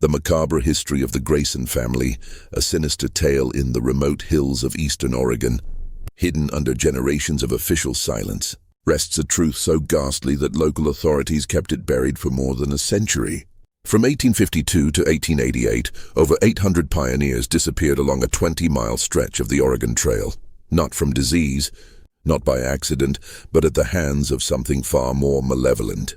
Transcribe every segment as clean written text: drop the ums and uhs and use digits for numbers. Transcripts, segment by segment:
The macabre history of the Grayson family, a sinister tale in the remote hills of eastern Oregon, hidden under generations of official silence, rests a truth so ghastly that local authorities kept it buried for more than a century. From 1852 to 1888, over 800 pioneers disappeared along a 20-mile stretch of the Oregon Trail, not from disease, not by accident, but at the hands of something far more malevolent.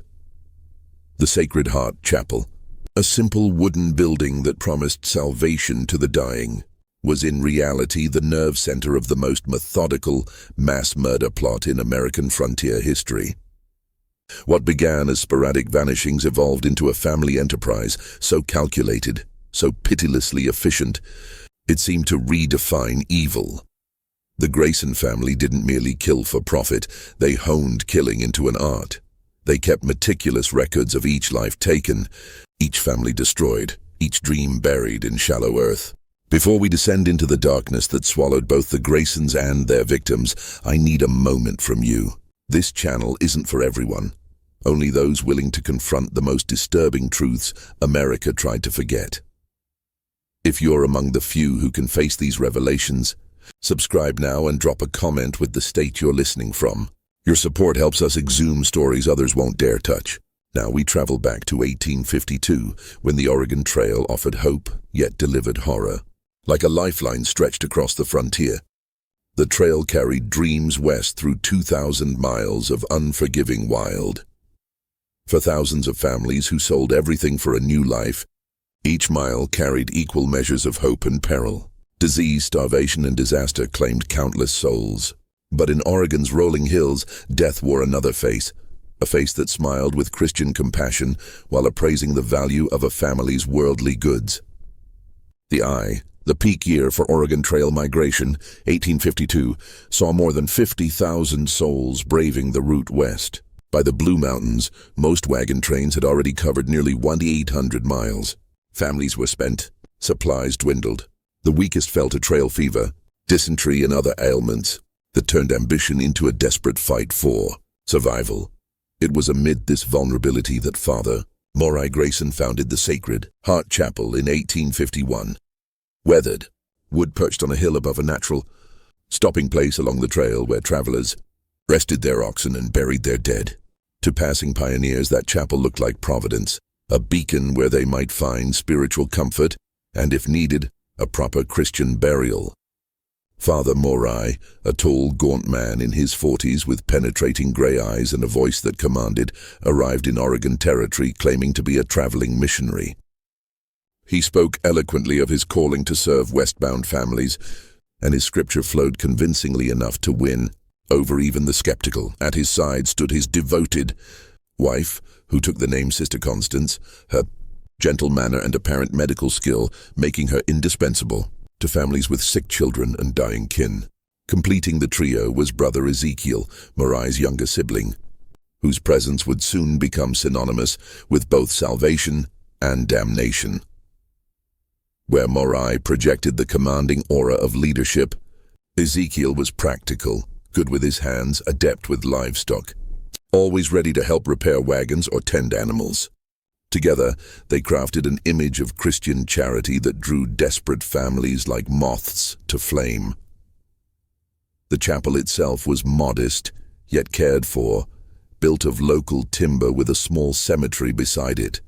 The Sacred Heart Chapel, a simple wooden building that promised salvation to the dying, was in reality the nerve center of the most methodical mass murder plot in American frontier history. What began as sporadic vanishings evolved into a family enterprise so calculated, so pitilessly efficient, it seemed to redefine evil. The Grayson family didn't merely kill for profit, they honed killing into an art. They kept meticulous records of each life taken, each family destroyed, each dream buried in shallow earth. Before we descend into the darkness that swallowed both the Graysons and their victims, I need a moment from you. This channel isn't for everyone. Only those willing to confront the most disturbing truths America tried to forget. If you're among the few who can face these revelations, subscribe now and drop a comment with the state you're listening from. Your support helps us exhume stories others won't dare touch. Now we travel back to 1852, when the Oregon Trail offered hope, yet delivered horror. Like a lifeline stretched across the frontier, the trail carried dreams west through 2,000 miles of unforgiving wild. For thousands of families who sold everything for a new life, each mile carried equal measures of hope and peril. Disease, starvation, and disaster claimed countless souls. But in Oregon's rolling hills, death wore another face, a face that smiled with Christian compassion while appraising the value of a family's worldly goods. The peak year for Oregon Trail migration, 1852, saw more than 50,000 souls braving the route west. By the Blue Mountains, most wagon trains had already covered nearly 1,800 miles. Families were spent, supplies dwindled. The weakest fell to trail fever, dysentery, and other ailments that turned ambition into a desperate fight for survival. It was amid this vulnerability that Father Maury Grayson founded the Sacred Heart Chapel in 1851. Weathered, wood perched on a hill above a natural stopping place along the trail where travelers rested their oxen and buried their dead. To passing pioneers, that chapel looked like Providence, a beacon where they might find spiritual comfort and, if needed, a proper Christian burial. Father Maury, a tall, gaunt man in his 40s with penetrating gray eyes and a voice that commanded, arrived in Oregon territory claiming to be a traveling missionary. He spoke eloquently of his calling to serve westbound families, and his scripture flowed convincingly enough to win over even the skeptical. At his side stood his devoted wife, who took the name Sister Constance, her gentle manner and apparent medical skill making her indispensable to families with sick children and dying kin. Completing the trio was Brother Ezekiel, Maury's younger sibling, whose presence would soon become synonymous with both salvation and damnation. Where Maury projected the commanding aura of leadership, Ezekiel was practical, good with his hands, adept with livestock, always ready to help repair wagons or tend animals. Together, they crafted an image of Christian charity that drew desperate families like moths to flame. The chapel itself was modest, yet cared for, built of local timber with a small cemetery beside it.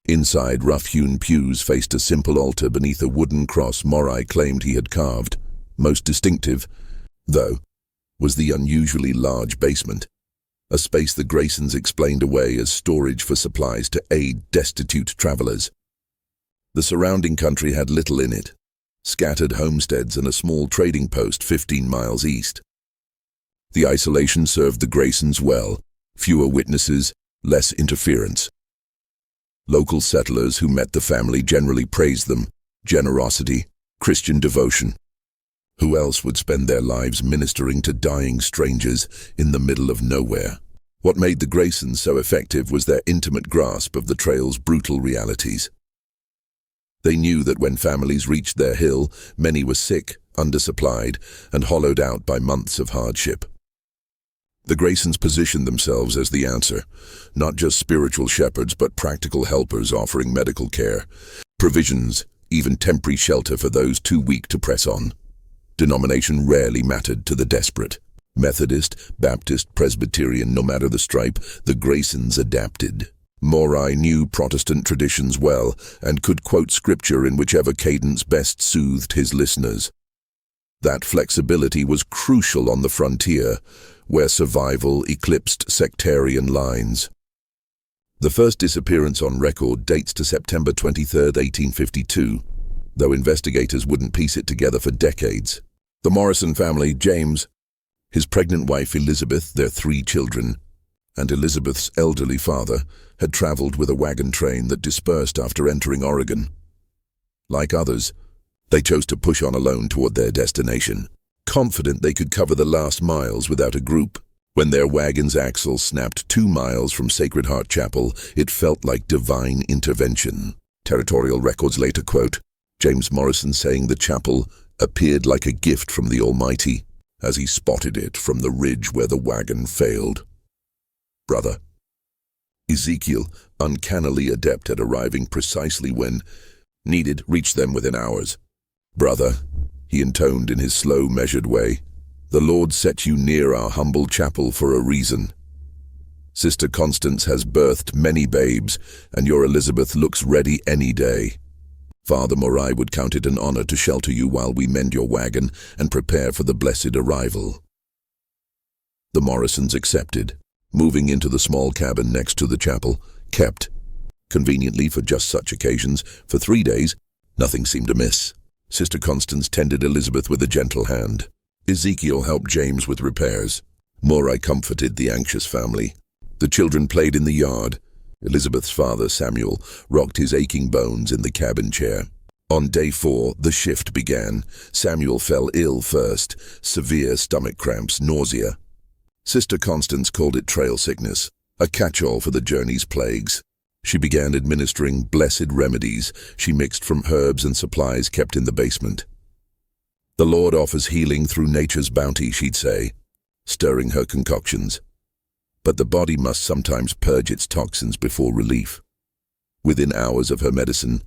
Inside, rough-hewn pews faced a simple altar beneath a wooden cross Maury claimed he had carved. Most distinctive, though, was the unusually large basement, a space the Graysons explained away as storage for supplies to aid destitute travelers. The surrounding country had little in it, scattered homesteads and a small trading post 15 miles east. The isolation served the Graysons well, fewer witnesses, less interference. Local settlers who met the family generally praised them, generosity, Christian devotion. Who else would spend their lives ministering to dying strangers in the middle of nowhere? What made the Graysons so effective was their intimate grasp of the trail's brutal realities. They knew that when families reached their hill, many were sick, undersupplied, and hollowed out by months of hardship. The Graysons positioned themselves as the answer, not just spiritual shepherds but practical helpers offering medical care, provisions, even temporary shelter for those too weak to press on. Denomination rarely mattered to the desperate. Methodist, Baptist, Presbyterian, no matter the stripe, the Graysons adapted. Morai knew Protestant traditions well and could quote scripture in whichever cadence best soothed his listeners. That flexibility was crucial on the frontier, where survival eclipsed sectarian lines. The first disappearance on record dates to September 23, 1852, though investigators wouldn't piece it together for decades. The Morrison family, James, his pregnant wife Elizabeth, their 3 children, and Elizabeth's elderly father had traveled with a wagon train that dispersed after entering Oregon. Like others, they chose to push on alone toward their destination, confident they could cover the last miles without a group. When their wagon's axle snapped 2 miles from Sacred Heart Chapel, it felt like divine intervention. Territorial records later quote James Morrison saying the chapel appeared like a gift from the Almighty as he spotted it from the ridge where the wagon failed. Brother Ezekiel, uncannily adept at arriving precisely when needed, reached them within hours. Brother, he intoned in his slow, measured way, the Lord set you near our humble chapel for a reason. Sister Constance has birthed many babes, and your Elizabeth looks ready any day. Father Morai would count it an honor to shelter you while we mend your wagon and prepare for the blessed arrival. The Morrisons accepted, moving into the small cabin next to the chapel, kept, conveniently for just such occasions, for 3 days. Nothing seemed amiss. Sister Constance tended Elizabeth with a gentle hand. Ezekiel helped James with repairs. Morai comforted the anxious family. The children played in the yard. Elizabeth's father, Samuel, rocked his aching bones in the cabin chair. On day 4, the shift began. Samuel fell ill first, severe stomach cramps, nausea. Sister Constance called it trail sickness, a catch-all for the journey's plagues. She began administering blessed remedies she mixed from herbs and supplies kept in the basement. The Lord offers healing through nature's bounty, she'd say, stirring her concoctions. But the body must sometimes purge its toxins before relief. Within hours of her medicine,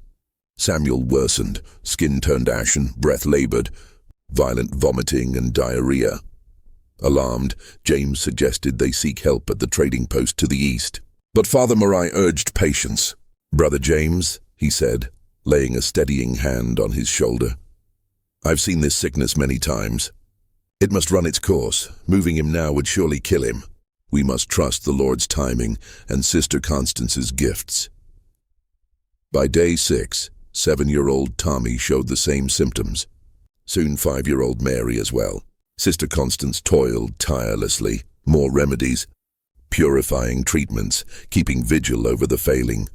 Samuel worsened, skin turned ashen, breath labored, violent vomiting and diarrhea. Alarmed, James suggested they seek help at the trading post to the east. But Father Morai urged patience. Brother James, he said, laying a steadying hand on his shoulder, I've seen this sickness many times. It must run its course. Moving him now would surely kill him. We must trust the Lord's timing and Sister Constance's gifts. By day 6, 7-year-old Tommy showed the same symptoms. Soon 5-year-old Mary as well. Sister Constance toiled tirelessly. More remedies, purifying treatments, keeping vigil over the failing.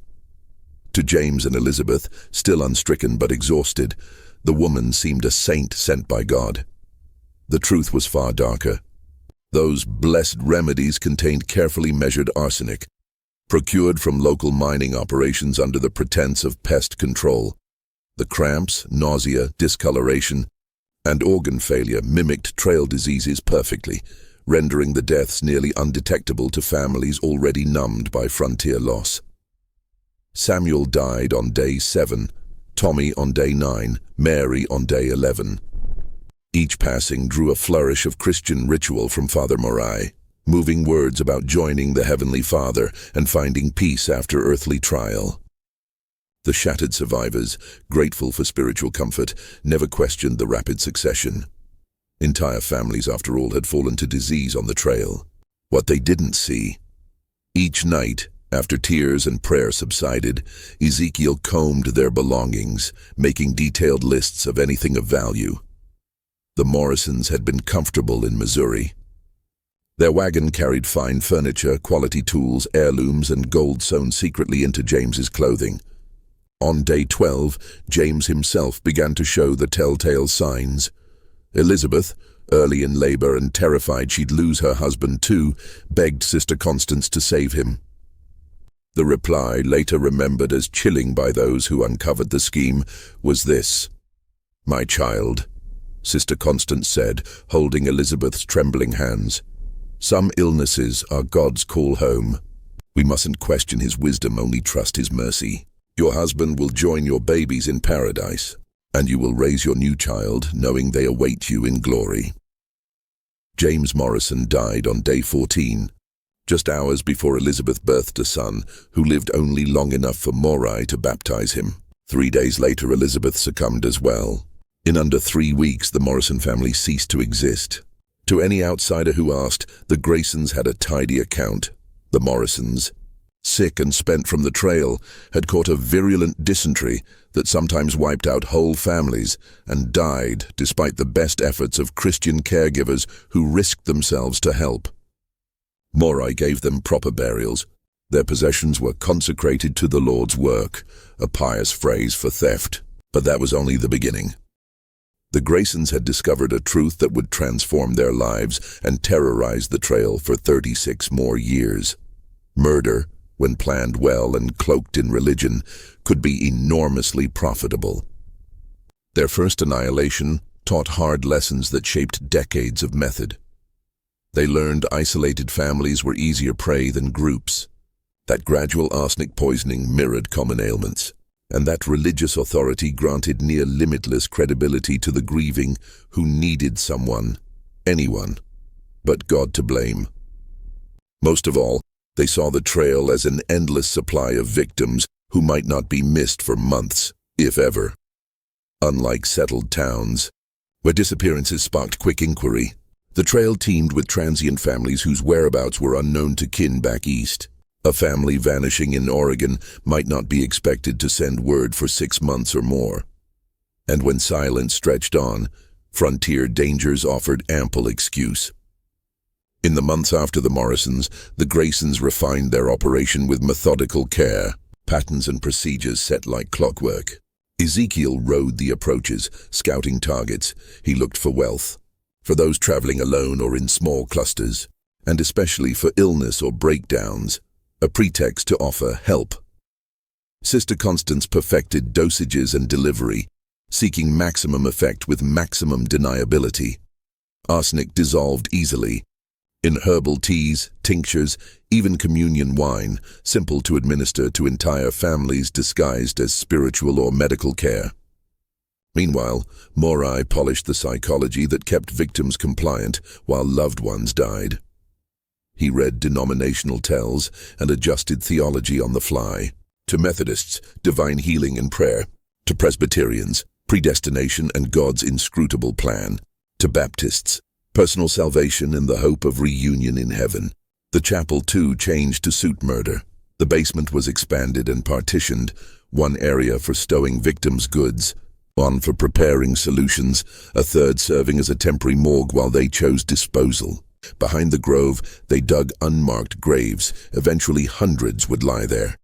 To James and Elizabeth, still unstricken but exhausted, the woman seemed a saint sent by God. The truth was far darker. Those blessed remedies contained carefully measured arsenic, procured from local mining operations under the pretense of pest control. The cramps, nausea, discoloration, and organ failure mimicked trail diseases perfectly, rendering the deaths nearly undetectable to families already numbed by frontier loss. Samuel died on day 7, Tommy on day 9, Mary on day 11. Each passing drew a flourish of Christian ritual from Father Morai, moving words about joining the Heavenly Father and finding peace after earthly trial. The shattered survivors, grateful for spiritual comfort, never questioned the rapid succession. Entire families, after all, had fallen to disease on the trail. What they didn't see. Each night, after tears and prayer subsided, Ezekiel combed their belongings, making detailed lists of anything of value. The Morrisons had been comfortable in Missouri. Their wagon carried fine furniture, quality tools, heirlooms, and gold sewn secretly into James's clothing. On day 12, James himself began to show the telltale signs. Elizabeth, early in labor and terrified she'd lose her husband too, begged Sister Constance to save him. The reply, later remembered as chilling by those who uncovered the scheme, was this: "My child," Sister Constance said, holding Elizabeth's trembling hands, Some illnesses are God's call home. We mustn't question his wisdom, only trust his mercy. Your husband will join your babies in paradise, and you will raise your new child knowing they await you in glory. James Morrison died on day 14, just hours before Elizabeth birthed a son who lived only long enough for Moray to baptize him. 3 days later, Elizabeth succumbed as well. In under 3 weeks, the Morrison family ceased to exist. To any outsider who asked, the Graysons had a tidy account. The Morrisons, sick and spent from the trail, had caught a virulent dysentery that sometimes wiped out whole families and died despite the best efforts of Christian caregivers who risked themselves to help. Moray gave them proper burials. Their possessions were consecrated to the Lord's work, a pious phrase for theft, but that was only the beginning. The Graysons had discovered a truth that would transform their lives and terrorize the trail for 36 more years. Murder, when planned well and cloaked in religion, could be enormously profitable. Their first annihilation taught hard lessons that shaped decades of method. They learned isolated families were easier prey than groups, that gradual arsenic poisoning mirrored common ailments, and that religious authority granted near limitless credibility to the grieving who needed someone, anyone, but God to blame. Most of all, they saw the trail as an endless supply of victims who might not be missed for months, if ever. Unlike settled towns, where disappearances sparked quick inquiry, the trail teemed with transient families whose whereabouts were unknown to kin back east. A family vanishing in Oregon might not be expected to send word for 6 months or more. And when silence stretched on, frontier dangers offered ample excuse. In the months after the Morrisons, the Graysons refined their operation with methodical care, patterns and procedures set like clockwork. Ezekiel rode the approaches, scouting targets. He looked for wealth, for those traveling alone or in small clusters, and especially for illness or breakdowns, a pretext to offer help. Sister Constance perfected dosages and delivery, seeking maximum effect with maximum deniability. Arsenic dissolved easily, in herbal teas, tinctures, even communion wine, simple to administer to entire families disguised as spiritual or medical care. Meanwhile, Moray polished the psychology that kept victims compliant while loved ones died. He read denominational tells and adjusted theology on the fly. To Methodists, divine healing and prayer. To Presbyterians, predestination and God's inscrutable plan. To Baptists, personal salvation and the hope of reunion in heaven. The chapel, too, changed to suit murder. The basement was expanded and partitioned, one area for stowing victims' goods, one for preparing solutions, a third serving as a temporary morgue while they chose disposal. Behind the grove, they dug unmarked graves. Eventually, hundreds would lie there.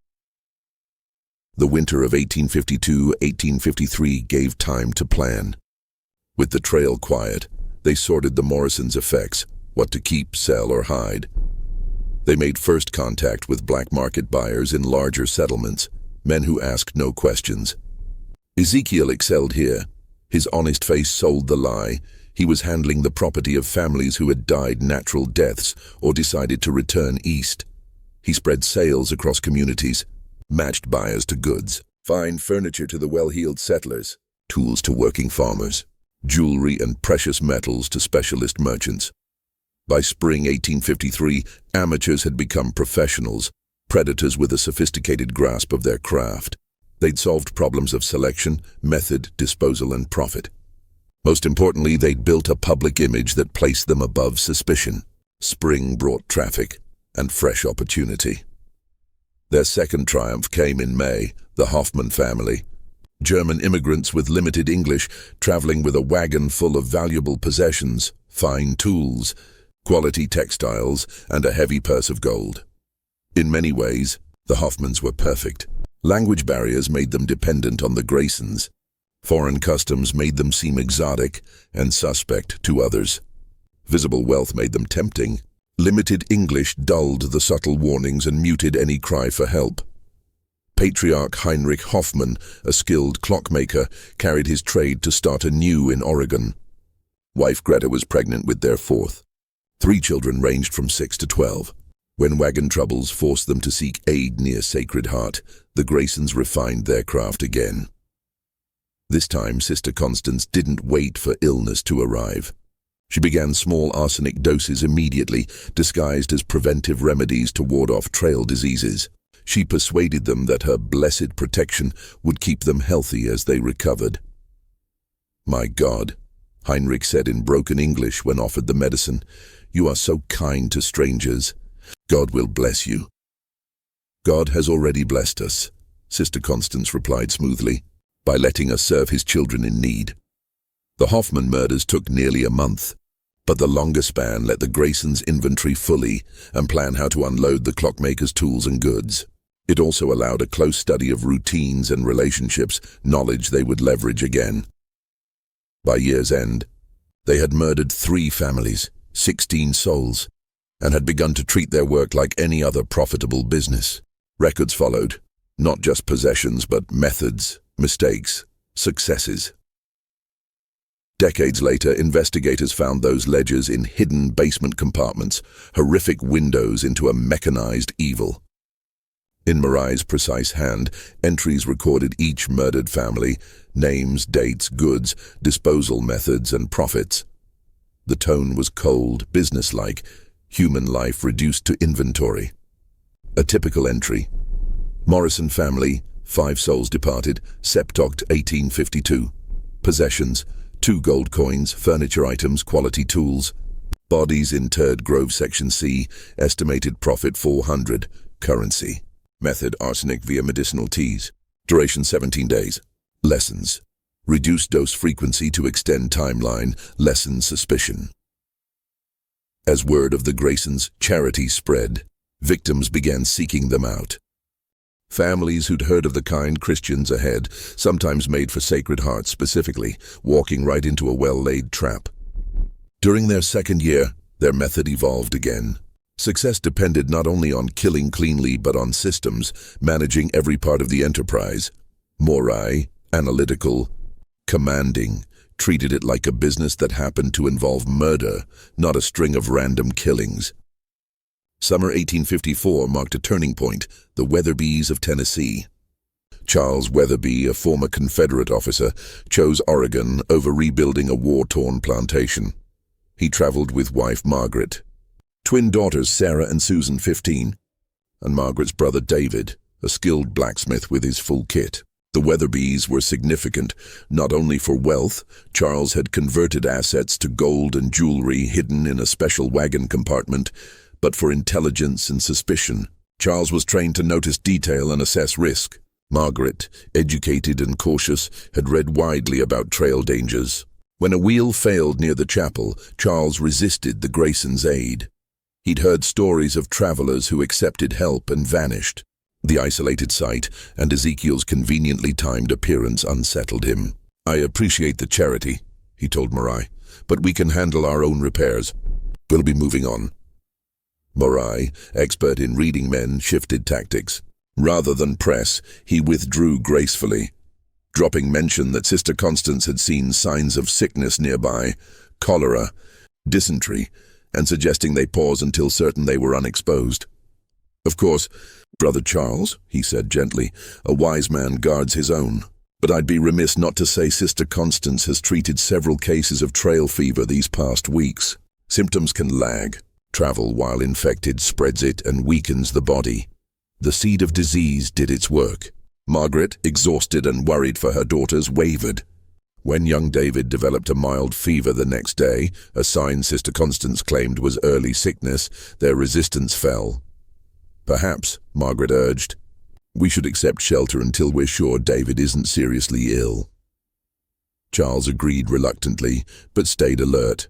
The winter of 1852-1853 gave time to plan. With the trail quiet, they sorted the Morrisons' effects, what to keep, sell, or hide. They made first contact with black market buyers in larger settlements, men who asked no questions. Ezekiel excelled here. His honest face sold the lie. He was handling the property of families who had died natural deaths or decided to return east. He spread sales across communities, matched buyers to goods, fine furniture to the well-heeled settlers, tools to working farmers, jewelry and precious metals to specialist merchants. By spring 1853, amateurs had become professionals, predators with a sophisticated grasp of their craft. They'd solved problems of selection, method, disposal, and profit. Most importantly, they'd built a public image that placed them above suspicion. Spring brought traffic and fresh opportunity. Their second triumph came in May, the Hoffman family. German immigrants with limited English, traveling with a wagon full of valuable possessions, fine tools, quality textiles, and a heavy purse of gold. In many ways, the Hoffmans were perfect. Language barriers made them dependent on the Graysons. Foreign customs made them seem exotic and suspect to others. Visible wealth made them tempting. Limited English dulled the subtle warnings and muted any cry for help. Patriarch Heinrich Hoffmann, a skilled clockmaker, carried his trade to start anew in Oregon. Wife Greta was pregnant with their fourth. 3 children ranged from 6 to 12. When wagon troubles forced them to seek aid near Sacred Heart, the Graysons refined their craft again. This time, Sister Constance didn't wait for illness to arrive. She began small arsenic doses immediately, disguised as preventive remedies to ward off trail diseases. She persuaded them that her blessed protection would keep them healthy as they recovered. "My God," Heinrich said in broken English when offered the medicine, "you are so kind to strangers. God will bless you." "God has already blessed us," Sister Constance replied smoothly, "by letting us serve his children in need." The Hoffman murders took nearly a month, but the longer span let the Graysons inventory fully and plan how to unload the clockmaker's tools and goods. It also allowed a close study of routines and relationships, knowledge they would leverage again. By year's end, they had murdered 3 families, 16 souls, and had begun to treat their work like any other profitable business. Records followed, not just possessions, but methods, mistakes, successes. Decades later, investigators found those ledgers in hidden basement compartments, horrific windows into a mechanized evil. In Marai's precise hand, entries recorded each murdered family, names, dates, goods, disposal methods, and profits. The tone was cold, businesslike, human life reduced to inventory. A typical entry: Morrison family, 5 souls departed, Septoct 1852. Possessions: 2 gold coins, furniture items, quality tools. Bodies interred, Grove Section C, estimated profit 400. Currency: method arsenic via medicinal teas. Duration 17 days. Lessons: reduce dose frequency to extend timeline, lessen suspicion. As word of the Graysons' charity spread, victims began seeking them out. Families who'd heard of the kind Christians ahead, sometimes made for Sacred Heart specifically, walking right into a well-laid trap. During their second year, their method evolved again. Success depended not only on killing cleanly but on systems, managing every part of the enterprise. Macabre, analytical, commanding, treated it like a business that happened to involve murder, not a string of random killings. Summer 1854 marked a turning point, the Weatherbys of Tennessee. Charles Weatherby, a former Confederate officer, chose Oregon over rebuilding a war-torn plantation. He traveled with wife Margaret, twin daughters Sarah and Susan, 15, and Margaret's brother David, a skilled blacksmith with his full kit. The Weatherbys were significant, not only for wealth. Charles had converted assets to gold and jewelry hidden in a special wagon compartment, but for intelligence and suspicion. Charles was trained to notice detail and assess risk. Margaret, educated and cautious, had read widely about trail dangers. When a wheel failed near the chapel, Charles resisted the Graysons' aid. He'd heard stories of travelers who accepted help and vanished. The isolated site and Ezekiel's conveniently timed appearance unsettled him. "I appreciate the charity," he told Marai, "but we can handle our own repairs. We'll be moving on." Marai, expert in reading men, shifted tactics. Rather than press, he withdrew gracefully, dropping mention that Sister Constance had seen signs of sickness nearby, cholera, dysentery, and suggesting they pause until certain they were unexposed. "Of course, Brother Charles," he said gently, "a wise man guards his own. But I'd be remiss not to say Sister Constance has treated several cases of trail fever these past weeks. Symptoms can lag. Travel while infected spreads it and weakens the body. The seed of disease did its work." Margaret, exhausted and worried for her daughters, wavered. When young David developed a mild fever the next day, a sign Sister Constance claimed was early sickness, their resistance fell. "Perhaps," Margaret urged, "we should accept shelter until we're sure David isn't seriously ill." Charles agreed reluctantly, but stayed alert.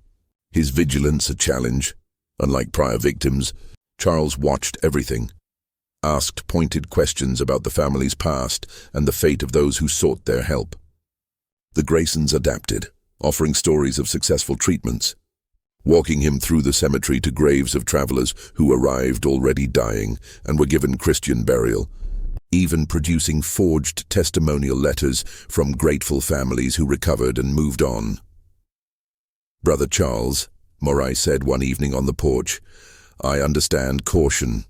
His vigilance a challenge. Unlike prior victims, Charles watched everything, asked pointed questions about the family's past and the fate of those who sought their help. The Graysons adapted, offering stories of successful treatments, walking him through the cemetery to graves of travelers who arrived already dying and were given Christian burial, even producing forged testimonial letters from grateful families who recovered and moved on. Brother Charles, Morai said one evening on the porch. "I understand caution.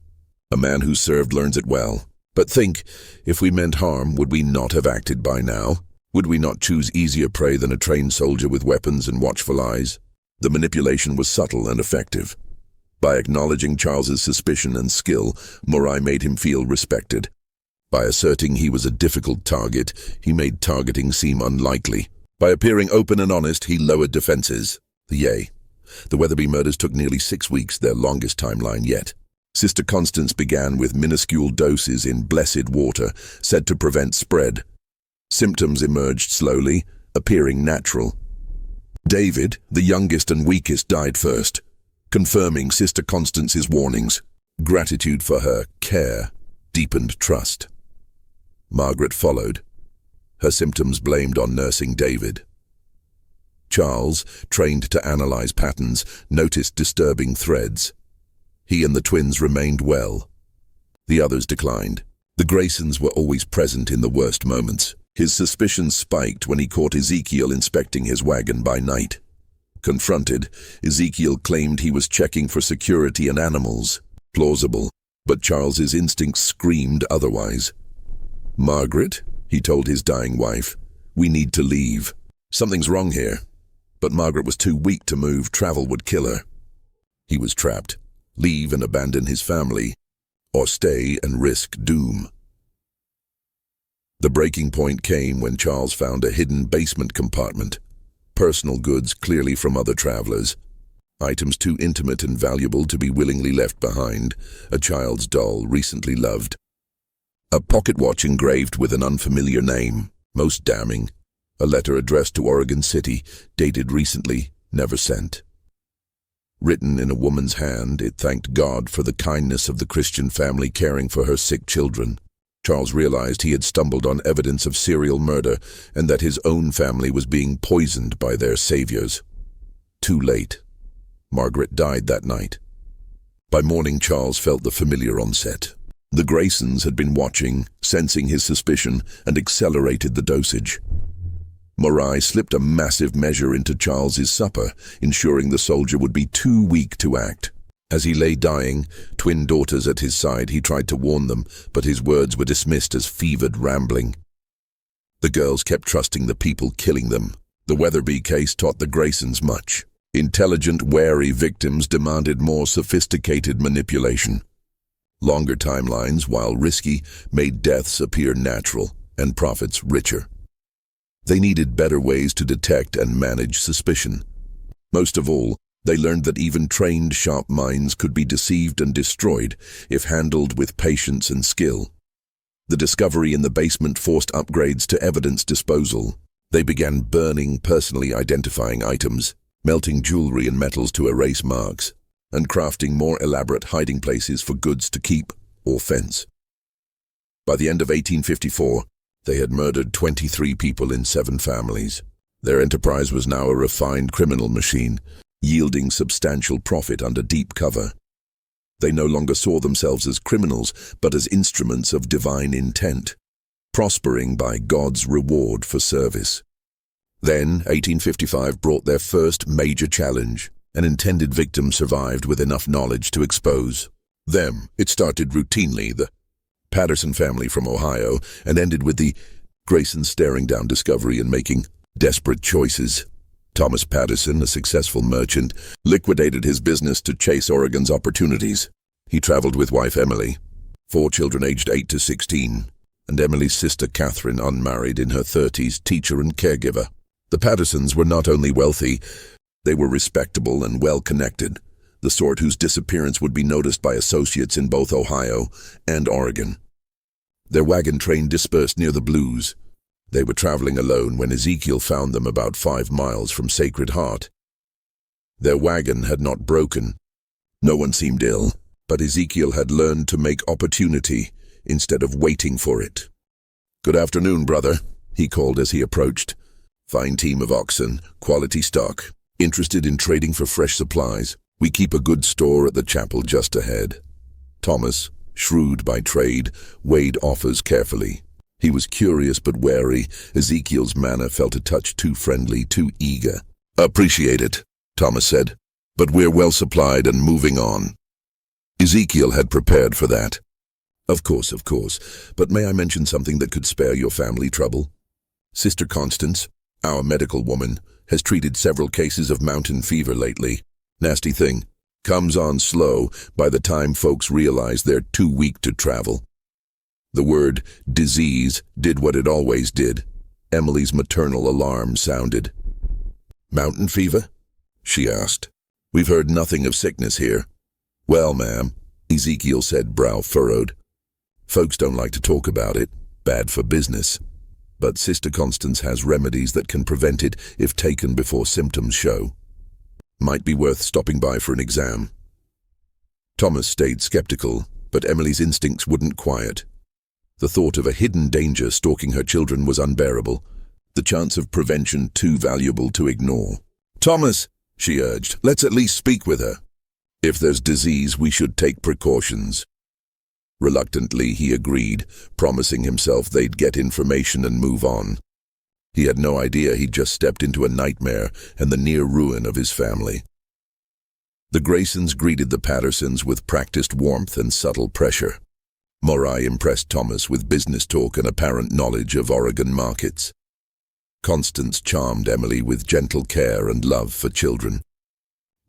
A man who served learns it well. But think, if we meant harm, would we not have acted by now? Would we not choose easier prey than a trained soldier with weapons and watchful eyes?" The manipulation was subtle and effective. By acknowledging Charles's suspicion and skill, Morai made him feel respected. By asserting he was a difficult target, he made targeting seem unlikely. By appearing open and honest, he lowered defenses. The Weatherby murders took nearly 6 weeks, their longest timeline yet. Sister Constance began with minuscule doses in blessed water, said to prevent spread. Symptoms emerged slowly, appearing natural. David, the youngest and weakest, died first, confirming Sister Constance's warnings. Gratitude for her care deepened trust. Margaret followed, her symptoms blamed on nursing David. Charles, trained to analyze patterns, noticed disturbing threads. He and the twins remained well. The others declined. The Graysons were always present in the worst moments. His suspicions spiked when he caught Ezekiel inspecting his wagon by night. Confronted, Ezekiel claimed he was checking for security and animals. Plausible, but Charles's instincts screamed otherwise. "Margaret," he told his dying wife, "we need to leave. Something's wrong here." But Margaret was too weak to move. Travel would kill her. He was trapped. Leave and abandon his family, or stay and risk doom. The breaking point came when Charles found a hidden basement compartment. Personal goods clearly from other travelers. Items too intimate and valuable to be willingly left behind. A child's doll recently loved. A pocket watch engraved with an unfamiliar name, most damning. A letter addressed to Oregon City, dated recently, never sent. Written in a woman's hand, it thanked God for the kindness of the Christian family caring for her sick children. Charles realized he had stumbled on evidence of serial murder and that his own family was being poisoned by their saviors. Too late. Margaret died that night. By morning, Charles felt the familiar onset. The Graysons had been watching, sensing his suspicion, and accelerated the dosage. Morai slipped a massive measure into Charles's supper, ensuring the soldier would be too weak to act. As he lay dying, twin daughters at his side, he tried to warn them, but his words were dismissed as fevered rambling. The girls kept trusting the people killing them. The Weatherby case taught the Graysons much. Intelligent, wary victims demanded more sophisticated manipulation. Longer timelines, while risky, made deaths appear natural and profits richer. They needed better ways to detect and manage suspicion. Most of all, they learned that even trained, sharp minds could be deceived and destroyed if handled with patience and skill. The discovery in the basement forced upgrades to evidence disposal. They began burning personally identifying items, melting jewelry and metals to erase marks, and crafting more elaborate hiding places for goods to keep or fence. By the end of 1854, they had murdered 23 people in 7 families. Their enterprise was now a refined criminal machine, yielding substantial profit under deep cover. They no longer saw themselves as criminals, but as instruments of divine intent, prospering by God's reward for service. Then, 1855 brought their first major challenge. An intended victim survived with enough knowledge to expose them. It started routinely, the Patterson family from Ohio, and ended with the Graysons staring down discovery and making desperate choices. Thomas Patterson, a successful merchant, liquidated his business to chase Oregon's opportunities. He traveled with wife Emily, 4 children aged 8 to 16, and Emily's sister Catherine, unmarried, in her 30s, teacher and caregiver. The Pattersons were not only wealthy, they were respectable and well-connected, the sort whose disappearance would be noticed by associates in both Ohio and Oregon. Their wagon train dispersed near the Blues. They were traveling alone when Ezekiel found them about 5 miles from Sacred Heart. Their wagon had not broken. No one seemed ill, but Ezekiel had learned to make opportunity instead of waiting for it. "Good afternoon, brother," he called as he approached. "Fine team of oxen, quality stock. Interested in trading for fresh supplies? We keep a good store at the chapel just ahead." Thomas, shrewd by trade, weighed offers carefully. He was curious but wary. Ezekiel's manner felt a touch too friendly, too eager. "Appreciate it," Thomas said. but we're well supplied and moving on. Ezekiel had prepared for that. Of course, but may I mention something that could spare your family trouble? Sister Constance, our medical woman, has treated several cases of mountain fever lately. Nasty thing. Comes on slow by the time folks realize they're too weak to travel. The word disease did what it always did. Emily's maternal alarm sounded. Mountain fever? She asked. We've heard nothing of sickness here. Well, ma'am, Ezekiel said, brow furrowed. Folks don't like to talk about it. Bad for business. But Sister Constance has remedies that can prevent it if taken before symptoms show. Might be worth stopping by for an exam. Thomas stayed skeptical, but Emily's instincts wouldn't quiet. The thought of a hidden danger stalking her children was unbearable, the chance of prevention too valuable to ignore. Thomas, she urged, let's at least speak with her. If there's disease, we should take precautions. Reluctantly, he agreed, promising himself they'd get information and move on. He had no idea he'd just stepped into a nightmare and the near ruin of his family. The Graysons greeted the Pattersons with practiced warmth and subtle pressure. Morai impressed Thomas with business talk and apparent knowledge of Oregon markets. Constance charmed Emily with gentle care and love for children.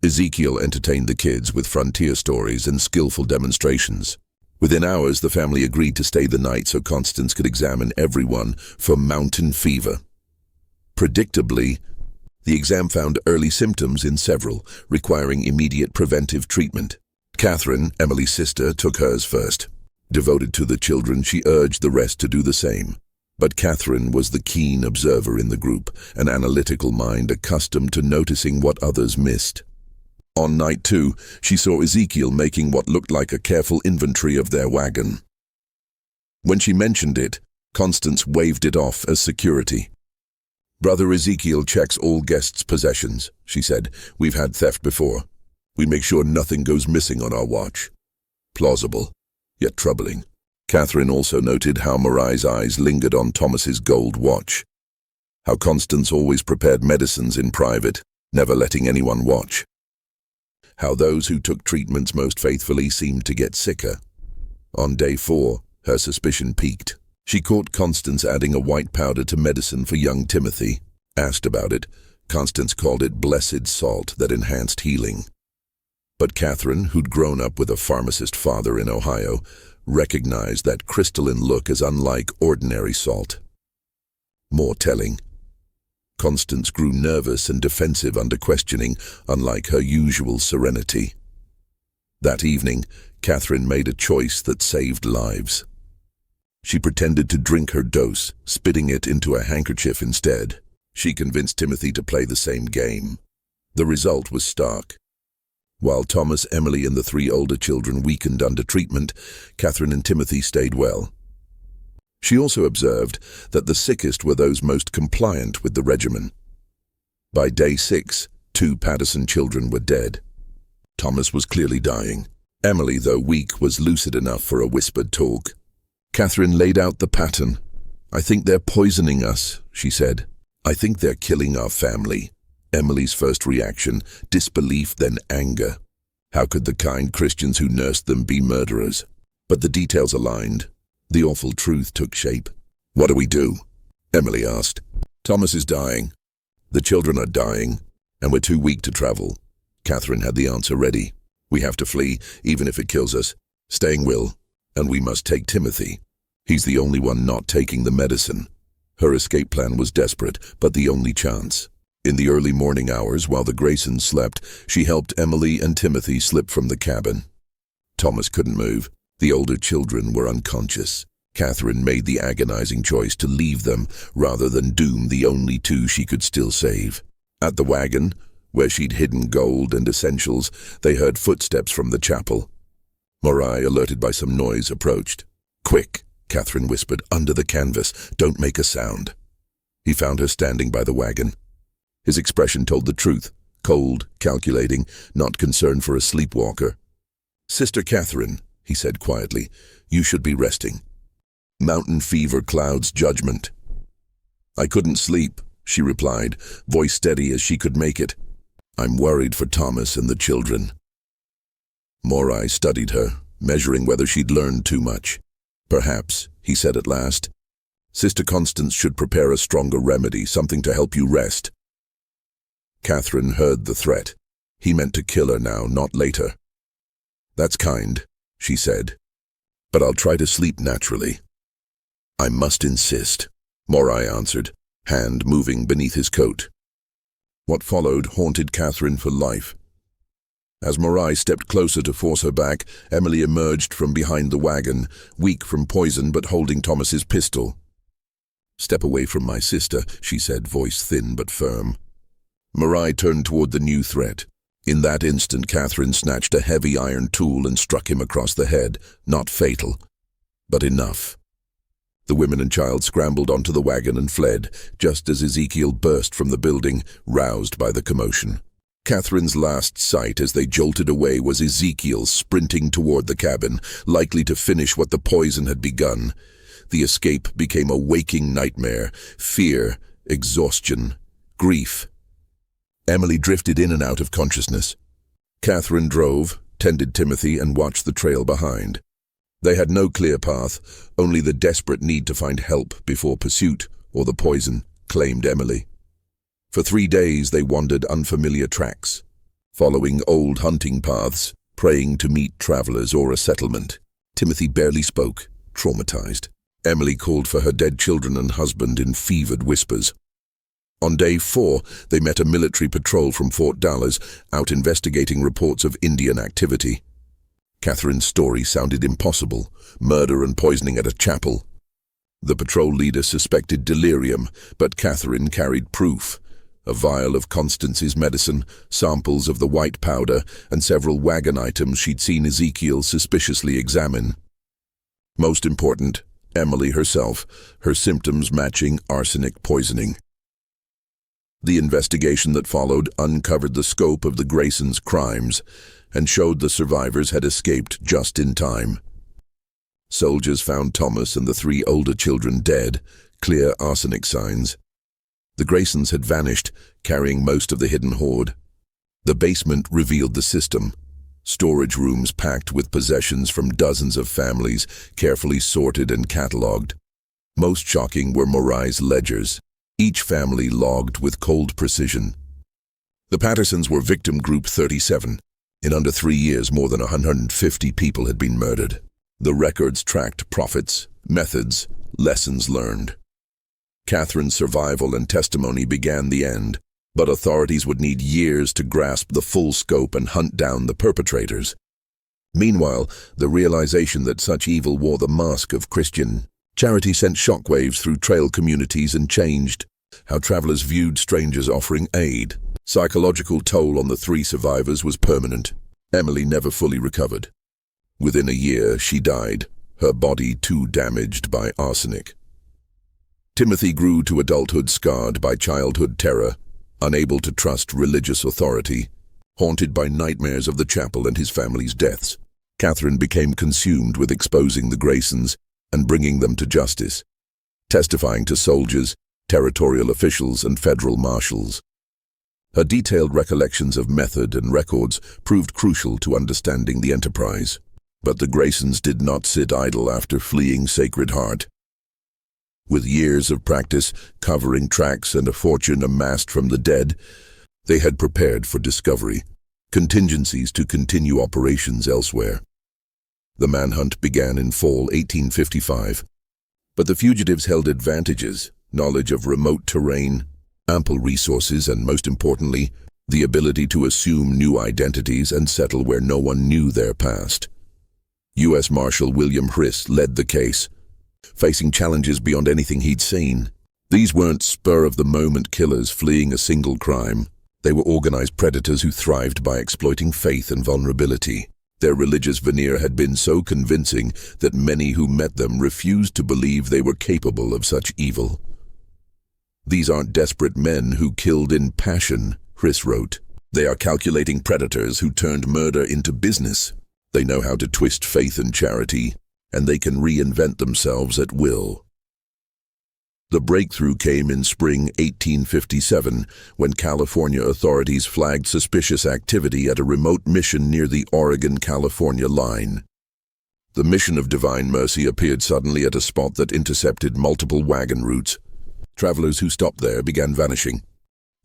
Ezekiel entertained the kids with frontier stories and skillful demonstrations. Within hours, the family agreed to stay the night so Constance could examine everyone for mountain fever. Predictably, the exam found early symptoms in several, requiring immediate preventive treatment. Catherine, Emily's sister, took hers first. Devoted to the children, she urged the rest to do the same. But Catherine was the keen observer in the group, an analytical mind accustomed to noticing what others missed. On night 2, she saw Ezekiel making what looked like a careful inventory of their wagon. When she mentioned it, Constance waved it off as security. Brother Ezekiel checks all guests' possessions, she said. We've had theft before. We make sure nothing goes missing on our watch. Plausible, yet troubling. Catherine also noted how Marai's eyes lingered on Thomas's gold watch. How Constance always prepared medicines in private, never letting anyone watch. How those who took treatments most faithfully seemed to get sicker. On day 4, her suspicion peaked. She caught Constance adding a white powder to medicine for young Timothy. Asked about it, Constance called it blessed salt that enhanced healing. But Catherine, who'd grown up with a pharmacist father in Ohio, recognized that crystalline look as unlike ordinary salt. More telling, Constance grew nervous and defensive under questioning, unlike her usual serenity. That evening, Catherine made a choice that saved lives. She pretended to drink her dose, spitting it into a handkerchief instead. She convinced Timothy to play the same game. The result was stark. While Thomas, Emily, and the 3 older children weakened under treatment, Catherine and Timothy stayed well. She also observed that the sickest were those most compliant with the regimen. By day 6, 2 Patterson children were dead. Thomas was clearly dying. Emily, though weak, was lucid enough for a whispered talk. Catherine laid out the pattern. I think they're poisoning us, she said. I think they're killing our family. Emily's first reaction, disbelief, then anger. How could the kind Christians who nursed them be murderers? But the details aligned. The awful truth took shape. What do we do? Emily asked. Thomas is dying. The children are dying, and we're too weak to travel. Catherine had the answer ready. We have to flee, even if it kills us. Staying will. And we must take Timothy. He's the only one not taking the medicine. Her escape plan was desperate, but the only chance. In the early morning hours, while the Graysons slept, she helped Emily and Timothy slip from the cabin. Thomas couldn't move. The older children were unconscious. Catherine made the agonizing choice to leave them rather than doom the only 2 she could still save. At the wagon, where she'd hidden gold and essentials, they heard footsteps from the chapel. Morai, alerted by some noise, approached. Quick, Catherine whispered, under the canvas. Don't make a sound. He found her standing by the wagon. His expression told the truth. Cold, calculating, not concerned for a sleepwalker. Sister Catherine, he said quietly, you should be resting. Mountain fever clouds judgment. I couldn't sleep, she replied, voice steady as she could make it. I'm worried for Thomas and the children." Morai studied her, measuring whether she'd learned too much. "Perhaps," he said at last. "Sister Constance should prepare a stronger remedy, something to help you rest." Catherine heard the threat. He meant to kill her now, not later. "That's kind," she said, "but I'll try to sleep naturally." "I must insist," Morai answered, hand moving beneath his coat. What followed haunted Catherine for life. As Morai stepped closer to force her back, Emily emerged from behind the wagon, weak from poison but holding Thomas's pistol. "Step away from my sister," she said, voice thin but firm. Morai turned toward the new threat. In that instant, Catherine snatched a heavy iron tool and struck him across the head. Not fatal, but enough. The women and child scrambled onto the wagon and fled, just as Ezekiel burst from the building, roused by the commotion. Catherine's last sight as they jolted away was Ezekiel sprinting toward the cabin, likely to finish what the poison had begun. The escape became a waking nightmare, fear, exhaustion, grief. Emily drifted in and out of consciousness. Catherine drove, tended Timothy, and watched the trail behind. They had no clear path, only the desperate need to find help before pursuit or the poison claimed Emily. For 3 days they wandered unfamiliar tracks, following old hunting paths, praying to meet travelers or a settlement. Timothy barely spoke, traumatized. Emily called for her dead children and husband in fevered whispers. On day 4, they met a military patrol from Fort Dallas, out investigating reports of Indian activity. Catherine's story sounded impossible, murder and poisoning at a chapel. The patrol leader suspected delirium, but Catherine carried proof. A vial of Constance's medicine, samples of the white powder, and several wagon items she'd seen Ezekiel suspiciously examine. Most important, Emily herself, her symptoms matching arsenic poisoning. The investigation that followed uncovered the scope of the Graysons' crimes and showed the survivors had escaped just in time. Soldiers found Thomas and the 3 older children dead, clear arsenic signs. The Graysons had vanished, carrying most of the hidden hoard. The basement revealed the system. Storage rooms packed with possessions from dozens of families, carefully sorted and catalogued. Most shocking were Morai's ledgers, each family logged with cold precision. The Pattersons were victim group 37. In under 3 years, more than 150 people had been murdered. The records tracked profits, methods, lessons learned. Catherine's survival and testimony began the end, but authorities would need years to grasp the full scope and hunt down the perpetrators. Meanwhile, the realization that such evil wore the mask of Christian charity sent shockwaves through trail communities and changed how travelers viewed strangers offering aid. Psychological toll on the 3 survivors was permanent. Emily never fully recovered. Within a year, she died, her body too damaged by arsenic. Timothy grew to adulthood scarred by childhood terror, unable to trust religious authority, haunted by nightmares of the chapel and his family's deaths. Catherine became consumed with exposing the Graysons and bringing them to justice, testifying to soldiers, territorial officials, and federal marshals. Her detailed recollections of method and records proved crucial to understanding the enterprise. But the Graysons did not sit idle after fleeing Sacred Heart. With years of practice, covering tracks, and a fortune amassed from the dead, they had prepared for discovery, contingencies to continue operations elsewhere. The manhunt began in fall 1855, but the fugitives held advantages: knowledge of remote terrain, ample resources, and most importantly, the ability to assume new identities and settle where no one knew their past. U.S. Marshal William Hriss led the case, facing challenges beyond anything he'd seen. These weren't spur-of-the-moment killers fleeing a single crime. They were organized predators who thrived by exploiting faith and vulnerability. Their religious veneer had been so convincing that many who met them refused to believe they were capable of such evil. "These aren't desperate men who killed in passion," Hriss wrote. "They are calculating predators who turned murder into business. They know how to twist faith and charity, and they can reinvent themselves at will." The breakthrough came in spring 1857 when California authorities flagged suspicious activity at a remote mission near the Oregon-California line. The mission of Divine Mercy appeared suddenly at a spot that intercepted multiple wagon routes. Travelers who stopped there began vanishing.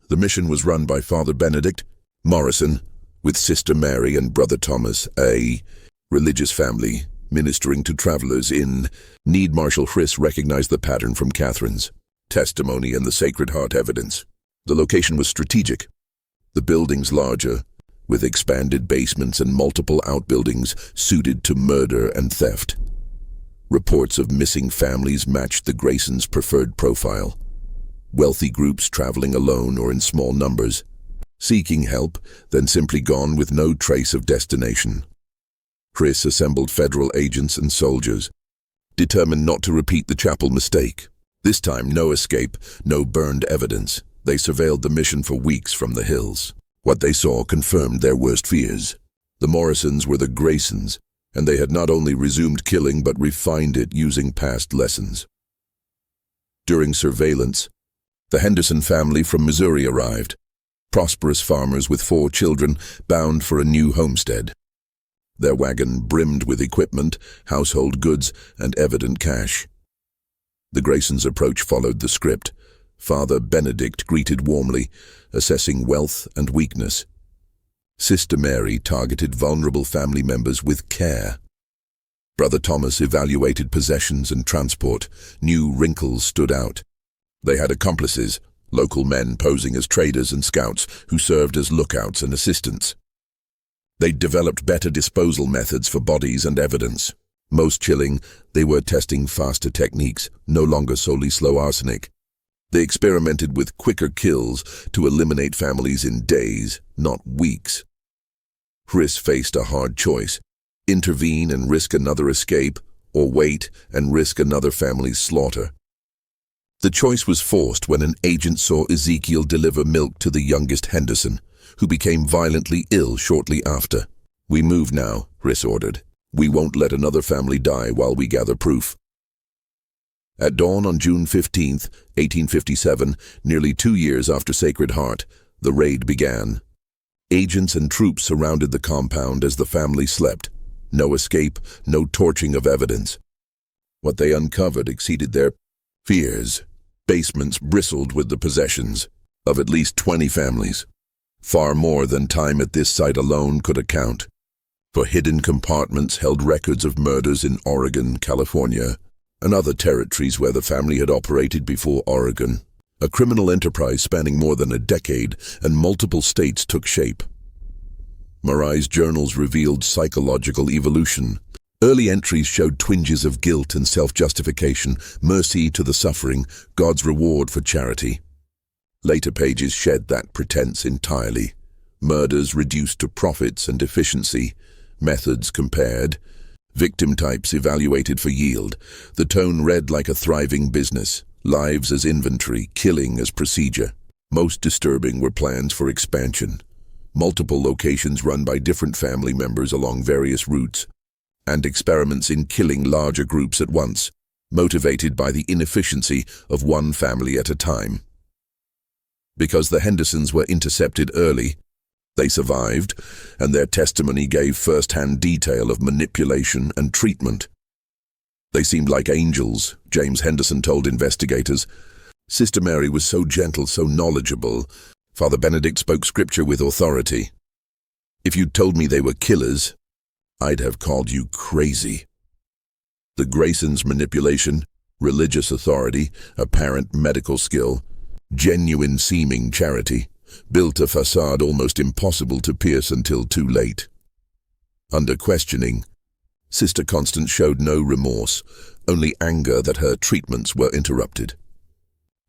The mission was run by Father Benedict Morrison, with Sister Mary and Brother Thomas, a religious family, ministering to travelers in need. Marshal Chris recognized the pattern from Catherine's testimony and the Sacred Heart evidence. The location was strategic. The buildings larger, with expanded basements and multiple outbuildings suited to murder and theft. Reports of missing families matched the Graysons' preferred profile. Wealthy groups traveling alone or in small numbers, seeking help, then simply gone with no trace of destination. Chris assembled federal agents and soldiers, determined not to repeat the chapel mistake. This time, no escape, no burned evidence. They surveilled the mission for weeks from the hills. What they saw confirmed their worst fears. The Morrisons were the Graysons, and they had not only resumed killing but refined it using past lessons. During surveillance, the Henderson family from Missouri arrived, prosperous farmers with 4 children bound for a new homestead. Their wagon brimmed with equipment, household goods, and evident cash. The Graysons' approach followed the script. Father Benedict greeted warmly, assessing wealth and weakness. Sister Mary targeted vulnerable family members with care. Brother Thomas evaluated possessions and transport. New wrinkles stood out. They had accomplices, local men posing as traders and scouts who served as lookouts and assistants. They'd developed better disposal methods for bodies and evidence. Most chilling, they were testing faster techniques, no longer solely slow arsenic. They experimented with quicker kills to eliminate families in days, not weeks. Chris faced a hard choice: intervene and risk another escape, or wait and risk another family's slaughter. The choice was forced when an agent saw Ezekiel deliver milk to the youngest Henderson, who became violently ill shortly after. "We move now," Chris ordered. "We won't let another family die while we gather proof." At dawn on June 15, 1857, nearly 2 years after Sacred Heart, the raid began. Agents and troops surrounded the compound as the family slept. No escape, no torching of evidence. What they uncovered exceeded their fears. Basements bristled with the possessions of at least 20 families. Far more than time at this site alone could account. For hidden compartments held records of murders in Oregon, California, and other territories where the family had operated before Oregon. A criminal enterprise spanning more than a decade, and multiple states took shape. Marai's journals revealed psychological evolution. Early entries showed twinges of guilt and self-justification, mercy to the suffering, God's reward for charity. Later pages shed that pretense entirely. Murders reduced to profits and efficiency, methods compared, victim types evaluated for yield. The tone read like a thriving business, lives as inventory, killing as procedure. Most disturbing were plans for expansion. Multiple locations run by different family members along various routes, and experiments in killing larger groups at once, motivated by the inefficiency of one family at a time. Because the Hendersons were intercepted early, they survived, and their testimony gave first-hand detail of manipulation and treatment. "They seemed like angels," James Henderson told investigators. "Sister Mary was so gentle, so knowledgeable. Father Benedict spoke scripture with authority. If you'd told me they were killers, I'd have called you crazy." The Graysons' manipulation, religious authority, apparent medical skill, genuine seeming charity, built a facade almost impossible to pierce until too late. Under questioning, Sister Constance showed no remorse, only anger that her treatments were interrupted.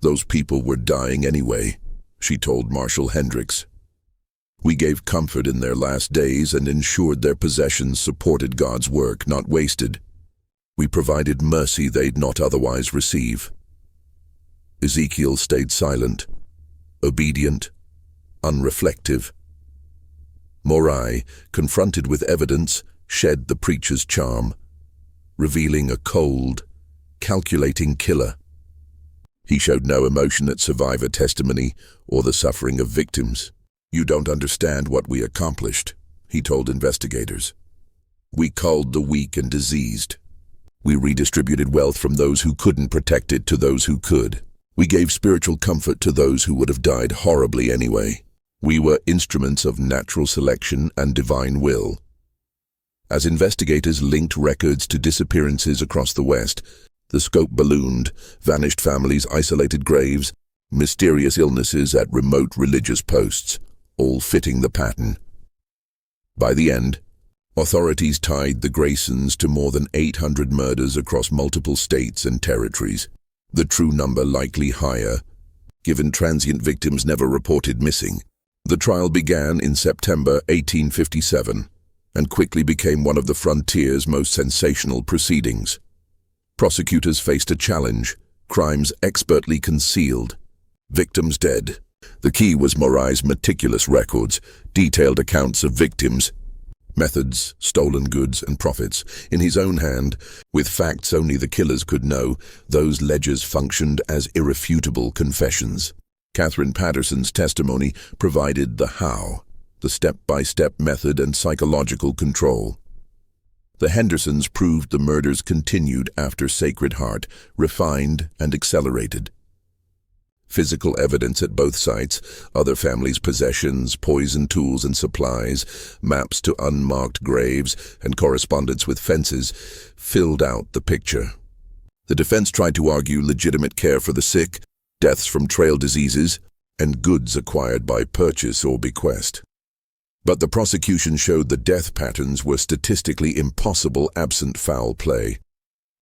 "Those people were dying anyway," she told Marshal Hendricks. "We gave comfort in their last days and ensured their possessions supported God's work, not wasted. We provided mercy they'd not otherwise receive." Ezekiel stayed silent, obedient, unreflective. Morai, confronted with evidence, shed the preacher's charm, revealing a cold, calculating killer. He showed no emotion at survivor testimony or the suffering of victims. "You don't understand what we accomplished," he told investigators. "We culled the weak and diseased. We redistributed wealth from those who couldn't protect it to those who could. We gave spiritual comfort to those who would have died horribly anyway. We were instruments of natural selection and divine will." As investigators linked records to disappearances across the West, the scope ballooned: vanished families, isolated graves, mysterious illnesses at remote religious posts, all fitting the pattern. By the end, authorities tied the Graysons to more than 800 murders across multiple states and territories, the true number likely higher, given transient victims never reported missing. The trial began in September 1857 and quickly became one of the frontier's most sensational proceedings. Prosecutors faced a challenge: crimes expertly concealed, victims dead. The key was Morai's meticulous records, detailed accounts of victims, methods, stolen goods, and profits. In his own hand, with facts only the killers could know, those ledgers functioned as irrefutable confessions. Catherine Patterson's testimony provided the how, the step-by-step method and psychological control. The Hendersons proved the murders continued after Sacred Heart, refined and accelerated. Physical evidence at both sites, other families' possessions, poison tools and supplies, maps to unmarked graves, and correspondence with fences filled out the picture. The defense tried to argue legitimate care for the sick, deaths from trail diseases, and goods acquired by purchase or bequest. But the prosecution showed the death patterns were statistically impossible absent foul play.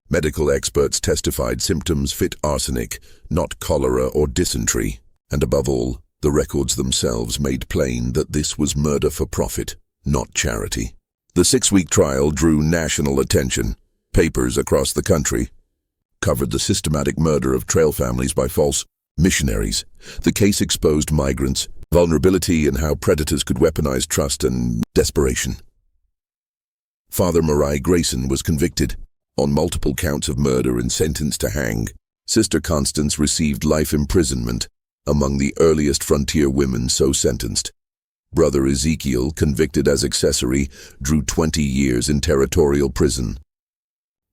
Medical experts testified symptoms fit arsenic, not cholera or dysentery, and above all, the records themselves made plain that this was murder for profit, not charity. The 6-week trial drew national attention. Papers across the country covered the systematic murder of trail families by false missionaries. The case exposed migrants' vulnerability and how predators could weaponize trust and desperation. Father Marai Grayson was convicted on multiple counts of murder and sentenced to hang. Sister Constance received life imprisonment, among the earliest frontier women so sentenced. Brother Ezekiel, convicted as accessory, drew 20 years in territorial prison.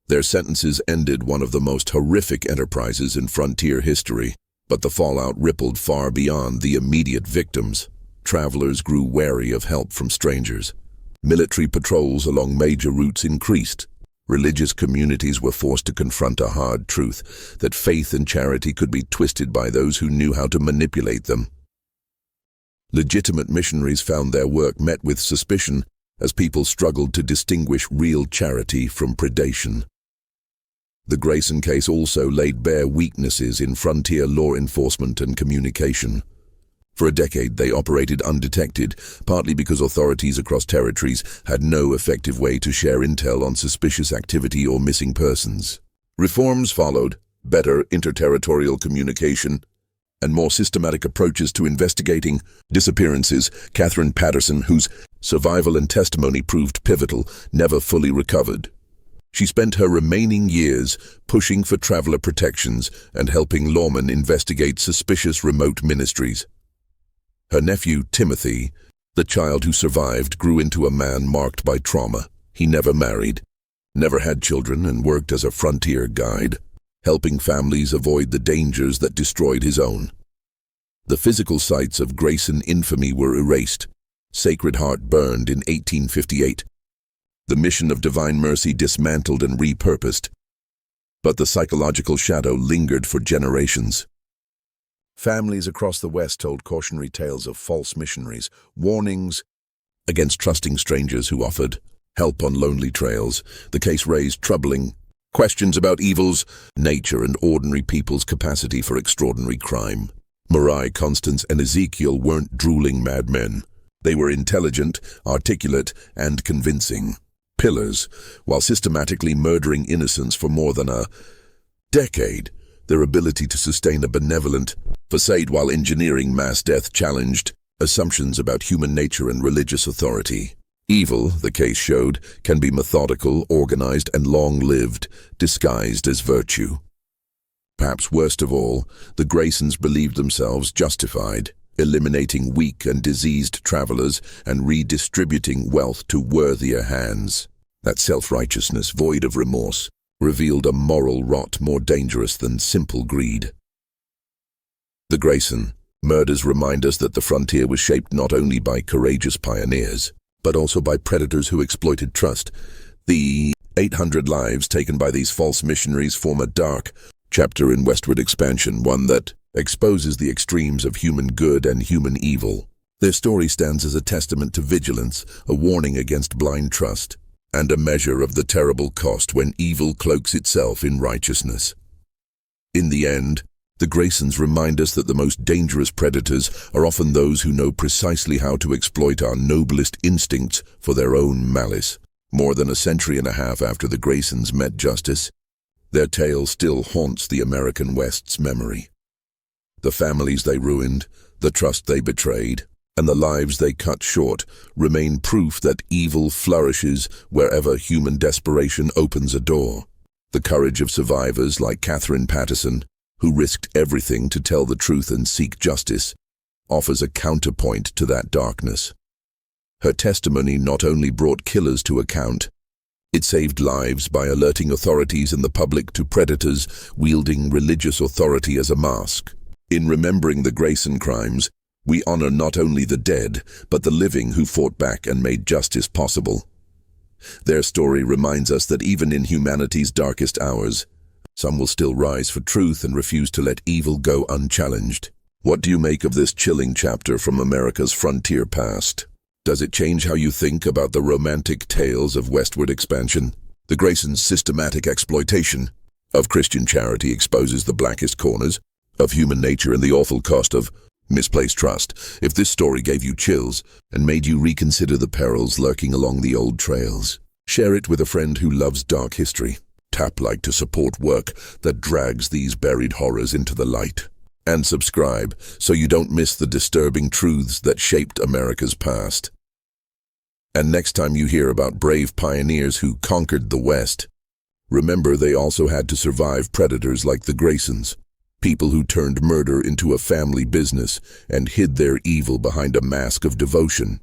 Their sentences ended one of the most horrific enterprises in frontier history, but the fallout rippled far beyond the immediate victims. Travelers grew wary of help from strangers. Military patrols along major routes increased. Religious communities were forced to confront a hard truth, that faith and charity could be twisted by those who knew how to manipulate them. Legitimate missionaries found their work met with suspicion as people struggled to distinguish real charity from predation. The Grayson case also laid bare weaknesses in frontier law enforcement and communication. For a decade, they operated undetected, partly because authorities across territories had no effective way to share intel on suspicious activity or missing persons. Reforms followed: better interterritorial communication and more systematic approaches to investigating disappearances. Catherine Patterson, whose survival and testimony proved pivotal, never fully recovered. She spent her remaining years pushing for traveler protections and helping lawmen investigate suspicious remote ministries. Her nephew, Timothy, the child who survived, grew into a man marked by trauma. He never married, never had children, and worked as a frontier guide, helping families avoid the dangers that destroyed his own. The physical sites of Grayson infamy were erased. Sacred Heart burned in 1858. The mission of Divine Mercy dismantled and repurposed. But the psychological shadow lingered for generations. Families across the West told cautionary tales of false missionaries, warnings against trusting strangers who offered help on lonely trails. The case raised troubling questions about evil's nature and ordinary people's capacity for extraordinary crime. Marai, Constance, and Ezekiel weren't drooling madmen. They were intelligent, articulate, and convincing pillars, while systematically murdering innocents for more than a decade. Their ability to sustain a benevolent facade while engineering mass death challenged assumptions about human nature and religious authority. Evil, the case showed, can be methodical, organized, and long-lived, disguised as virtue. Perhaps worst of all, the Graysons believed themselves justified, eliminating weak and diseased travelers and redistributing wealth to worthier hands. That self-righteousness, void of remorse, revealed a moral rot more dangerous than simple greed. The Grayson murders remind us that the frontier was shaped not only by courageous pioneers, but also by predators who exploited trust. The 800 lives taken by these false missionaries form a dark chapter in westward expansion, one that exposes the extremes of human good and human evil. Their story stands as a testament to vigilance, a warning against blind trust, and a measure of the terrible cost when evil cloaks itself in righteousness. In the end, the Graysons remind us that the most dangerous predators are often those who know precisely how to exploit our noblest instincts for their own malice. More than a century and a half after the Graysons met justice, their tale still haunts the American West's memory. The families they ruined, the trust they betrayed, and the lives they cut short remain proof that evil flourishes wherever human desperation opens a door. The courage of survivors like Catherine Patterson, who risked everything to tell the truth and seek justice, offers a counterpoint to that darkness. Her testimony not only brought killers to account, it saved lives by alerting authorities and the public to predators wielding religious authority as a mask. In remembering the Grayson crimes, we honor not only the dead, but the living who fought back and made justice possible. Their story reminds us that even in humanity's darkest hours, some will still rise for truth and refuse to let evil go unchallenged. What do you make of this chilling chapter from America's frontier past? Does it change how you think about the romantic tales of westward expansion? The Graysons' systematic exploitation of Christian charity exposes the blackest corners of human nature and the awful cost of misplaced trust. If this story gave you chills and made you reconsider the perils lurking along the old trails, share it with a friend who loves dark history. Tap like to support work that drags these buried horrors into the light. And subscribe so you don't miss the disturbing truths that shaped America's past. And next time you hear about brave pioneers who conquered the West, remember they also had to survive predators like the Graysons, people who turned murder into a family business and hid their evil behind a mask of devotion.